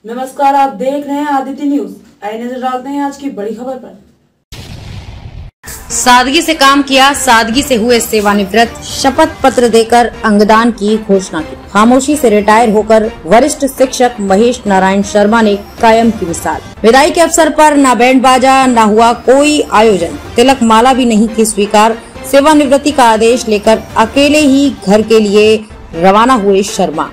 नमस्कार, आप देख रहे हैं आदित्य न्यूज। आइए नजर डालते हैं आज की बड़ी खबर पर। सादगी से काम किया, सादगी से हुए सेवानिवृत्त, शपथ पत्र देकर अंगदान की घोषणा की। खामोशी से रिटायर होकर वरिष्ठ शिक्षक महेश नारायण शर्मा ने कायम की मिसाल। विदाई के अवसर पर न बैंड बाजा, न हुआ कोई आयोजन, तिलक माला भी नहीं की स्वीकार। सेवानिवृत्ति का आदेश लेकर अकेले ही घर के लिए रवाना हुए शर्मा।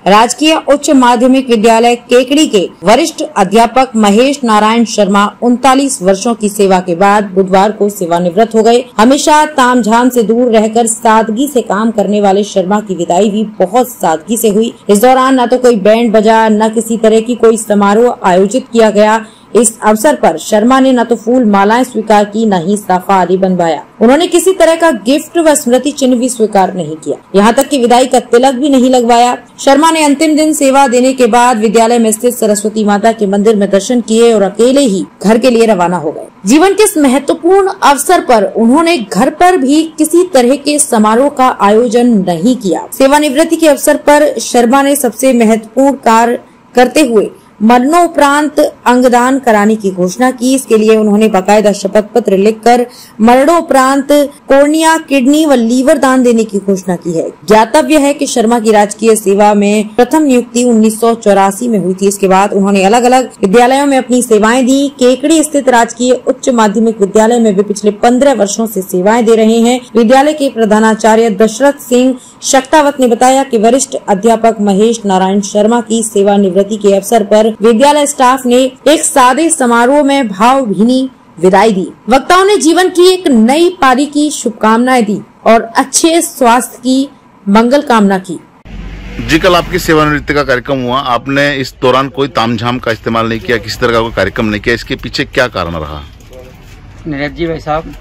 राजकीय उच्च माध्यमिक विद्यालय केकड़ी के वरिष्ठ अध्यापक महेश नारायण शर्मा 39 वर्षों की सेवा के बाद बुधवार को सेवानिवृत्त हो गए। हमेशा तामझाम से दूर रहकर सादगी से काम करने वाले शर्मा की विदाई भी बहुत सादगी से हुई। इस दौरान न तो कोई बैंड बजा, न किसी तरह की कोई समारोह आयोजित किया गया। इस अवसर पर शर्मा ने न तो फूल मालाएं स्वीकार की, न ही साफा आदि बनवाया। उन्होंने किसी तरह का गिफ्ट व स्मृति चिन्ह भी स्वीकार नहीं किया। यहाँ तक कि विदाई का तिलक भी नहीं लगवाया। शर्मा ने अंतिम दिन सेवा देने के बाद विद्यालय में स्थित सरस्वती माता के मंदिर में दर्शन किए और अकेले ही घर के लिए रवाना हो गए। जीवन के इस महत्वपूर्ण अवसर पर उन्होंने घर पर भी किसी तरह के समारोह का आयोजन नहीं किया। सेवानिवृत्ति के अवसर पर शर्मा ने सबसे महत्वपूर्ण कार्य करते हुए मरणोपरांत अंगदान कराने की घोषणा की। इसके लिए उन्होंने बाकायदा शपथ पत्र लिखकर मरणोपरांत कोर्निया, किडनी व लीवर दान देने की घोषणा की है। ज्ञातव्य है कि शर्मा की राजकीय सेवा में प्रथम नियुक्ति 1984 में हुई थी। इसके बाद उन्होंने अलग अलग विद्यालयों में अपनी सेवाएं दी। केकड़ी स्थित राजकीय उच्च माध्यमिक विद्यालय में वे पिछले 15 वर्षों से सेवाएं दे रहे हैं। विद्यालय के प्रधानाचार्य दशरथ सिंह शक्तावत ने बताया कि वरिष्ठ अध्यापक महेश नारायण शर्मा की सेवानिवृत्ति के अवसर पर विद्यालय स्टाफ ने एक सादे समारोह में भावभीनी विदाई दी। वक्ताओं ने जीवन की एक नई पारी की शुभकामनाएं दी और अच्छे स्वास्थ्य की मंगल कामना की। जी, कल आपकी सेवानिवृत्ति का कार्यक्रम हुआ। आपने इस दौरान कोई तामझाम का इस्तेमाल नहीं किया, किसी तरह का कोई कार्यक्रम नहीं किया, इसके पीछे क्या कारण रहा? नीरज जी भाई साहब,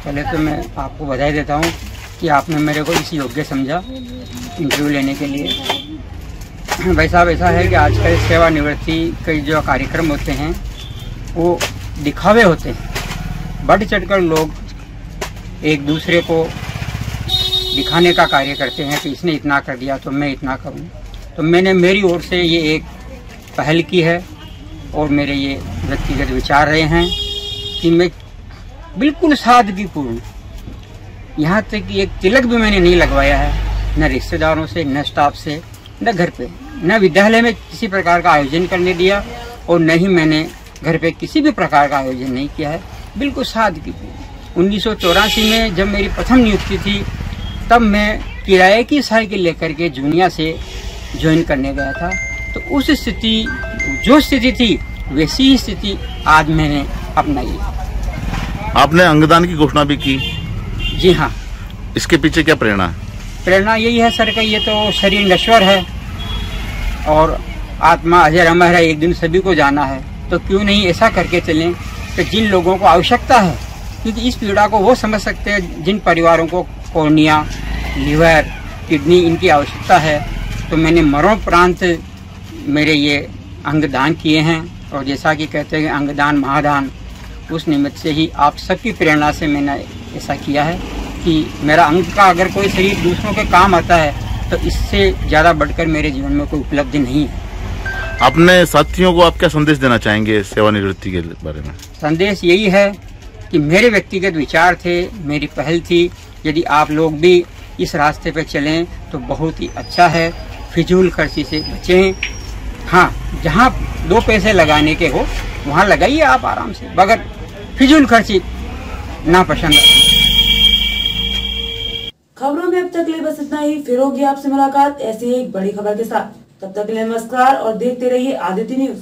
पहले तो मैं आपको बधाई देता हूँ कि आपने मेरे को इस योग्य समझा इंटरव्यू लेने के लिए। भाई साहब, ऐसा है कि आजकल सेवानिवृत्ति के जो कार्यक्रम होते हैं वो दिखावे होते हैं। बढ़ चढ़कर लोग एक दूसरे को दिखाने का कार्य करते हैं कि इसने इतना कर दिया तो मैं इतना करूं। तो मैंने मेरी ओर से ये एक पहल की है और मेरे ये व्यक्तिगत विचार रहे हैं कि मैं बिल्कुल सादगीपूर्ण, यहाँ तक कि एक तिलक भी मैंने नहीं लगवाया है, न रिश्तेदारों से, न स्टाफ से, न घर पे, न विद्यालय में किसी प्रकार का आयोजन करने दिया और न ही मैंने घर पे किसी भी प्रकार का आयोजन नहीं किया है। बिल्कुल सादगीपूर्ण। 1984 में जब मेरी प्रथम नियुक्ति थी तब मैं किराए की साइकिल लेकर के जूनिया से ज्वाइन करने गया था। तो उस स्थिति, जो स्थिति थी वैसी ही स्थिति आज मैंने अपनाई। आपने अंगदान की घोषणा भी की? जी हाँ। इसके पीछे क्या प्रेरणा है? प्रेरणा यही है सर का, ये तो शरीर नश्वर है और आत्मा अजर अमर है, एक दिन सभी को जाना है। तो क्यों नहीं ऐसा करके चलें कि जिन लोगों को आवश्यकता है, क्योंकि इस पीड़ा को वो समझ सकते हैं जिन परिवारों को कोर्निया, लीवर, किडनी इनकी आवश्यकता है। तो मैंने मरणोपरांत मेरे ये अंगदान किए हैं और जैसा कि कहते हैं अंगदान महादान, उस निमित्त से ही आप सबकी प्रेरणा से मैंने ऐसा किया है कि मेरा अंग का अगर कोई शरीर दूसरों के काम आता है तो इससे ज़्यादा बढ़कर मेरे जीवन में कोई उपलब्धि नहीं है। अपने साथियों को आप क्या संदेश देना चाहेंगे सेवानिवृत्ति के बारे में? संदेश यही है कि मेरे व्यक्तिगत विचार थे, मेरी पहल थी। यदि आप लोग भी इस रास्ते पर चलें तो बहुत ही अच्छा है। फिजूल खर्ची से बचें। हाँ, जहाँ 2 पैसे लगाने के हो वहाँ लगाइए आप आराम से, मगर फिजूल खर्ची ना पसंद। खबरों में अब तक ले बस इतना ही। फिर होगी आपसे मुलाकात ऐसी एक बड़ी खबर के साथ। तब तक के लिए नमस्कार और देखते रहिए आदित्य न्यूज।